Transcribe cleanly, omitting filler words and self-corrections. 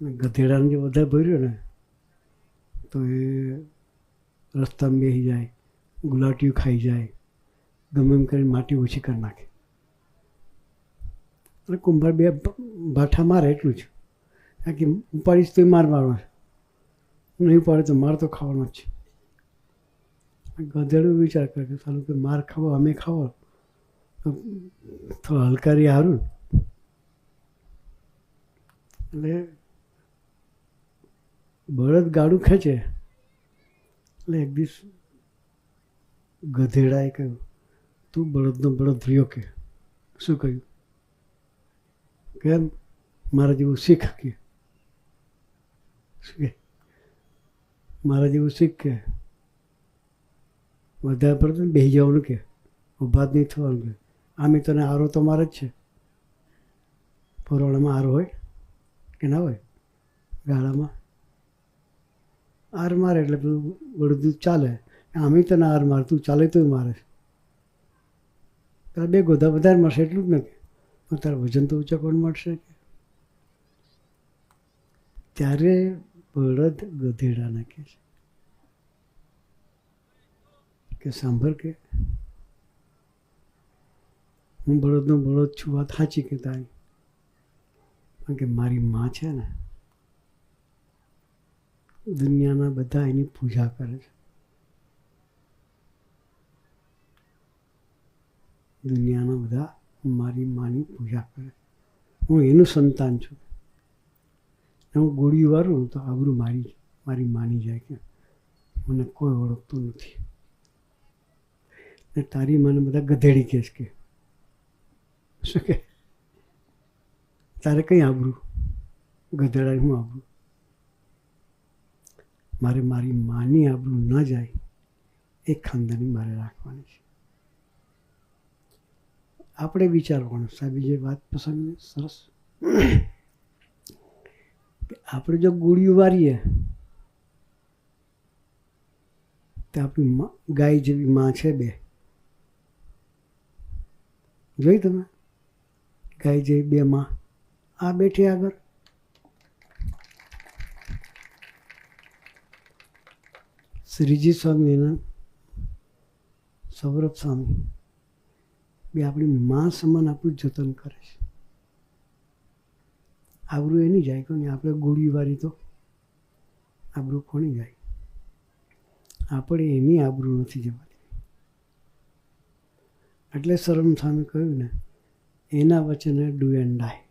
ગધેડાને જે વધારે ભર્યો ને તો એ રસ્તામાં બેસી જાય, ગુલાટીઓ ખાઈ જાય, ગમે એમ કરીને માટી ઓછી કરી નાખે. એટલે કુંભાર બે ભાઠા મારે એટલું જ, કારણ કે ઉપાડીશ તો માર મારવાનો છે, નહીં ઉપાડે તો માર તો ખાવાનો જ છે. ગધેડું વિચાર કરે કે સારું કે માર ખાવો અમે ખાવો તો થોડા હલકારી હારું. એટલે બળદ ગાડું ખેંચે એટલે એક દિવસ ગધેડાએ કહ્યું, તું બળદનો બળદ રહ્યો કે. શું કહ્યું? કેમ? મારા જેવું શીખ કે. શું કે? મારા જેવું શીખ કે વધારે પડતું બેસી જવાનું કે ઊભા જ નહીં થવાનું કે. આમે તને આરો તો મારે જ છે. પરોણામાં આરો હોય કે ના હોય? ગાળામાં આર મારે એટલે પેલું બળદું ચાલે. આમે તને આર મારે, તું ચાલે તોય મારે. તારે બે ગોધા વધારે મળશે એટલું જ ને કે તારે વજન તો ઊંચા કોણ મળશે કે. ત્યારે બળદ ગધેડાને કહે છે કે સાંભળ કે હું બળદનો બળદ છું, વાત સાચી કે તારી, કારણ કે મારી માં છે ને દુનિયાના બધા એની પૂજા કરે છે. દુનિયાના બધા મારી માની પૂજા કરે. હું એનું સંતાન છું. હું ગોળીઓ વારું તો આબરૂ મારી માની જાય કે મને કોઈ ઓળખતું નથી. ને તારી માને બધા ગધેડી કહેશ કે. શું કે? તારે કંઈ આબરૂ? ગધેડા હું આબરૂ? મારે મારી માની આબરૂ ન જાય એ ખાનદાની મારે રાખવાની છે. આપણે વિચારવાનું. સાહેબ જે વાત પસંદ સરસ કે આપણે જો ગોળીઓ વારીએ તો આપણી ગાય જેવી માં છે બે. જોઈ તમે? ગાય જેવી બે માં આ બેઠી આગળ. શ્રીજી સ્વામી એના સૌરભ સ્વામી બે આપણી માં સમાન આપણું જતન કરે છે. આબરૂ એની જાય કોને? આપણે ગોળી વારી તો આબરૂ કોની જાય? આપણે એની આબરૂ નથી જવાની. એટલે શરમ સામે કહ્યું ને, એના વચને ડુ એન્ડ ડાય.